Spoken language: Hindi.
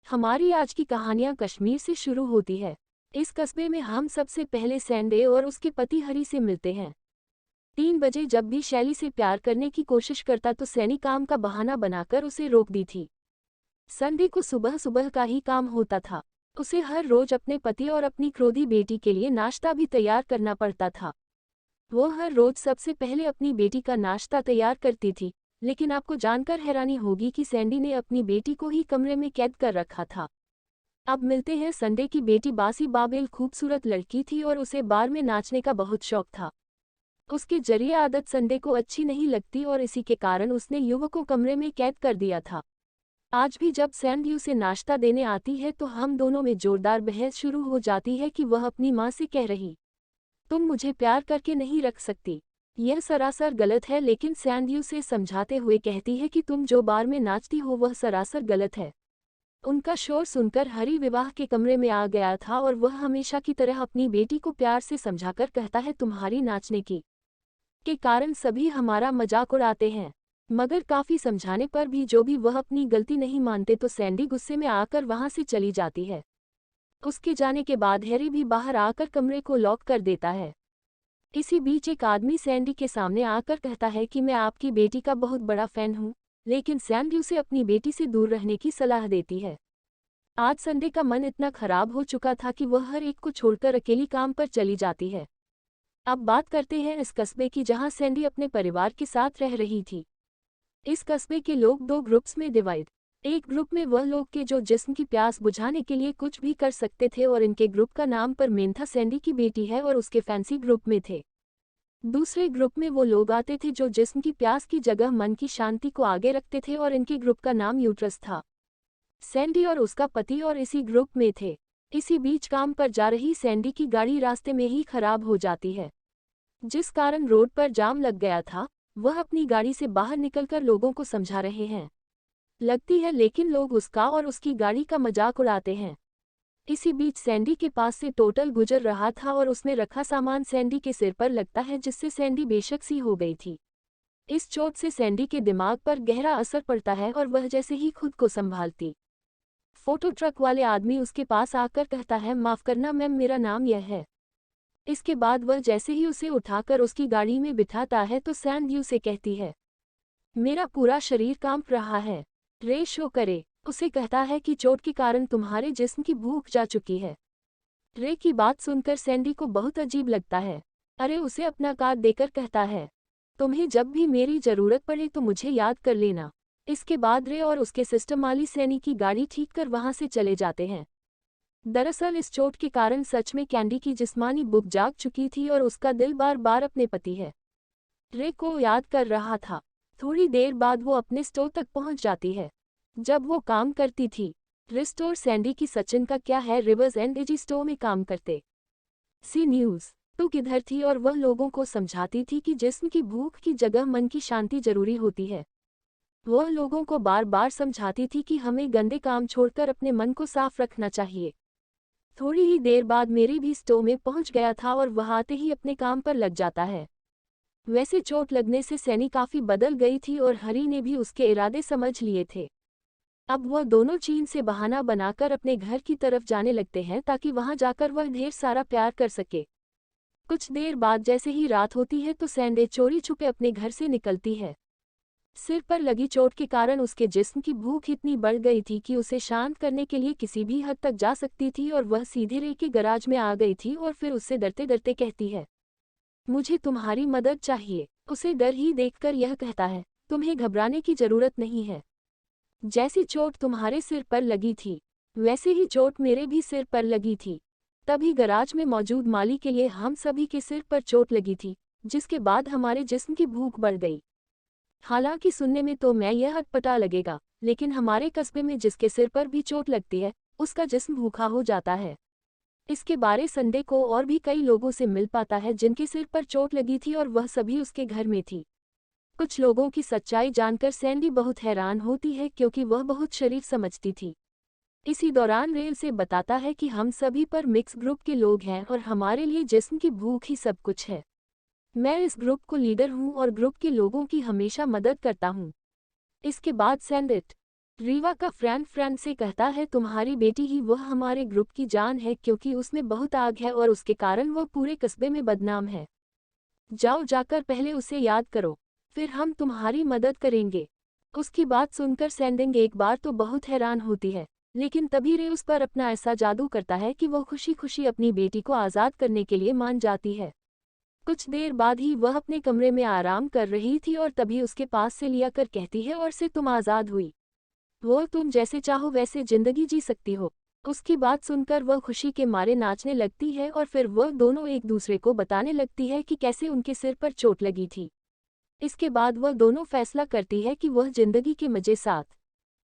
हमारी आज की कहानियां कश्मीर से शुरू होती है। इस कस्बे में हम सबसे पहले सैंडे और उसके पति हरी से मिलते हैं। 3 बजे जब भी शैली से प्यार करने की कोशिश करता तो सैनी काम का बहाना बनाकर उसे रोक दी थी। संडे को सुबह सुबह का ही काम होता था। उसे हर रोज अपने पति और अपनी क्रोधी बेटी के लिए नाश्ता भी तैयार करना पड़ता था। वो हर रोज सबसे पहले अपनी बेटी का नाश्ता तैयार करती थी, लेकिन आपको जानकर हैरानी होगी कि सैंडी ने अपनी बेटी को ही कमरे में कैद कर रखा था। अब मिलते हैं। संडे की बेटी बासी बाबेल खूबसूरत लड़की थी और उसे बार में नाचने का बहुत शौक था। उसकी जरिए आदत संडे को अच्छी नहीं लगती और इसी के कारण उसने युवक को कमरे में कैद कर दिया था। आज भी जब सैंडी उसे नाश्ता देने आती है तो हम दोनों में जोरदार बहस शुरू हो जाती है कि वह अपनी माँ से कह रही, तुम मुझे प्यार करके नहीं रख सकती। यह सरासर गलत है, लेकिन सैंडी उसे समझाते हुए कहती है कि तुम जो बार में नाचती हो वह सरासर गलत है। उनका शोर सुनकर हरी विवाह के कमरे में आ गया था और वह हमेशा की तरह अपनी बेटी को प्यार से समझाकर कहता है, तुम्हारी नाचने की के कारण सभी हमारा मजाक उड़ाते हैं। मगर काफी समझाने पर भी जो भी वह अपनी गलती नहीं मानते तो सैंडी गुस्से में आकर वहां से चली जाती है। उसके जाने के बाद हैरी भी बाहर आकर कमरे को लॉक कर देता है। इसी बीच एक आदमी सैंडी के सामने आकर कहता है कि मैं आपकी बेटी का बहुत बड़ा फैन हूँ, लेकिन सैंडी उसे अपनी बेटी से दूर रहने की सलाह देती है। आज संडे का मन इतना खराब हो चुका था कि वह हर एक को छोड़कर अकेली काम पर चली जाती है। अब बात करते हैं इस कस्बे की जहां सैंडी अपने परिवार के साथ रह रही थी। इस कस्बे के लोग दो ग्रुप्स में डिवाइड। एक ग्रुप में वह लोग के जो जिस्म की प्यास बुझाने के लिए कुछ भी कर सकते थे और इनके ग्रुप का नाम पर मेन था, सैंडी की बेटी है और उसके फैंसी ग्रुप में थे। दूसरे ग्रुप में वो लोग आते थे जो जिस्म की प्यास की जगह मन की शांति को आगे रखते थे और इनके ग्रुप का नाम यूट्रस था। सैंडी और उसका पति और इसी ग्रुप में थे। इसी बीच काम पर जा रही सैंडी की गाड़ी रास्ते में ही खराब हो जाती है, जिस कारण रोड पर जाम लग गया था। वह अपनी गाड़ी से बाहर निकलकर लोगों को समझा रहे हैं लगती है, लेकिन लोग उसका और उसकी गाड़ी का मजाक उड़ाते हैं। इसी बीच सैंडी के पास से टोटल गुजर रहा था और उसमें रखा सामान सैंडी के सिर पर लगता है, जिससे सैंडी बेशक सी हो गई थी। इस चोट से सैंडी के दिमाग पर गहरा असर पड़ता है और वह जैसे ही खुद को संभालती, फोटो ट्रक वाले आदमी उसके पास आकर कहता है, माफ करना मैम, मेरा नाम यह है। इसके बाद वह जैसे ही उसे उठाकर उसकी गाड़ी में बिठाता है तो सैंडी उसे कहती है, मेरा पूरा शरीर कांप रहा है, रे शो करे। उसे कहता है कि चोट के कारण तुम्हारे जिस्म की भूख जा चुकी है। रे की बात सुनकर सैंडी को बहुत अजीब लगता है। अरे उसे अपना कार्ड देकर कहता है, तुम्हें जब भी मेरी जरूरत पड़े तो मुझे याद कर लेना। इसके बाद रे और उसके सिस्टम वाली सैनी की गाड़ी ठीक कर वहां से चले जाते हैं। दरअसल इस चोट के कारण सच में कैंडी की जिस्मानी भूख जाग चुकी थी और उसका दिल बार बार अपने पति है रे को याद कर रहा था। थोड़ी देर बाद वो अपने स्टोर तक पहुंच जाती है जब वो काम करती थी। रिस्टोर सैंडी की सचिन का क्या है, रिवर्स एंड एजी स्टोर में काम करते। सी न्यूज़ तो किधर थी और वह लोगों को समझाती थी कि जिस्म की भूख की जगह मन की शांति जरूरी होती है। वह लोगों को बार बार समझाती थी कि हमें गंदे काम छोड़कर अपने मन को साफ रखना चाहिए। थोड़ी ही देर बाद मेरी भी स्टोर में पहुंच गया था और वह आते ही अपने काम पर लग जाता है। वैसे चोट लगने से सैनी काफी बदल गई थी और हरी ने भी उसके इरादे समझ लिए थे। अब वह दोनों चीन से बहाना बनाकर अपने घर की तरफ जाने लगते हैं ताकि वहां जाकर वह ढेर सारा प्यार कर सके। कुछ देर बाद जैसे ही रात होती है तो सैंडे चोरी छुपे अपने घर से निकलती है। सिर पर लगी चोट के कारण उसके जिस्म की भूख इतनी बढ़ गई थी कि उसे शांत करने के लिए किसी भी हद तक जा सकती थी और वह सीधे रे के गराज में आ गई थी और फिर उससे डरते डरते कहती है, मुझे तुम्हारी मदद चाहिए। उसे डर ही देखकर यह कहता है, तुम्हें घबराने की जरूरत नहीं है। जैसी चोट तुम्हारे सिर पर लगी थी वैसे ही चोट मेरे भी सिर पर लगी थी। तभी गराज में मौजूद माली के लिए हम सभी के सिर पर चोट लगी थी, जिसके बाद हमारे जिस्म की भूख बढ़ गई। हालांकि सुनने में तो मैं यह अटपटा लगेगा, लेकिन हमारे कस्बे में जिसके सिर पर भी चोट लगती है उसका जिस्म भूखा हो जाता है। इसके बारे संडे को और भी कई लोगों से मिल पाता है जिनके सिर पर चोट लगी थी और वह सभी उसके घर में थी। कुछ लोगों की सच्चाई जानकर सैंडी बहुत हैरान होती है क्योंकि वह बहुत शरीफ समझती थी। इसी दौरान रेल से बताता है कि हम सभी पर मिक्स ग्रुप के लोग हैं और हमारे लिए जिस्म की भूख ही सब कुछ है। मैं इस ग्रुप को लीडर हूं और ग्रुप के लोगों की हमेशा मदद करता हूं। इसके बाद सेंड इट रीवा का फ्रेंड से कहता है तुम्हारी बेटी ही वह हमारे ग्रुप की जान है क्योंकि उसमें बहुत आग है और उसके कारण वह पूरे कस्बे में बदनाम है। जाओ जाकर पहले उसे याद करो, फिर हम तुम्हारी मदद करेंगे। उसकी बात सुनकर सैंडिंग एक बार तो बहुत हैरान होती है, लेकिन तभी रे उस पर अपना ऐसा जादू करता है कि वह खुशी खुशी अपनी बेटी को आज़ाद करने के लिए मान जाती है। कुछ देर बाद ही वह अपने कमरे में आराम कर रही थी और तभी उसके पास से लिया कर कहती है और से तुम आज़ाद हुई। वो तुम जैसे चाहो वैसे जिंदगी जी सकती हो। उसकी बात सुनकर वह खुशी के मारे नाचने लगती है और फिर वह दोनों एक दूसरे को बताने लगती है कि कैसे उनके सिर पर चोट लगी थी। इसके बाद वह दोनों फैसला करती है कि वह जिंदगी के मजे साथ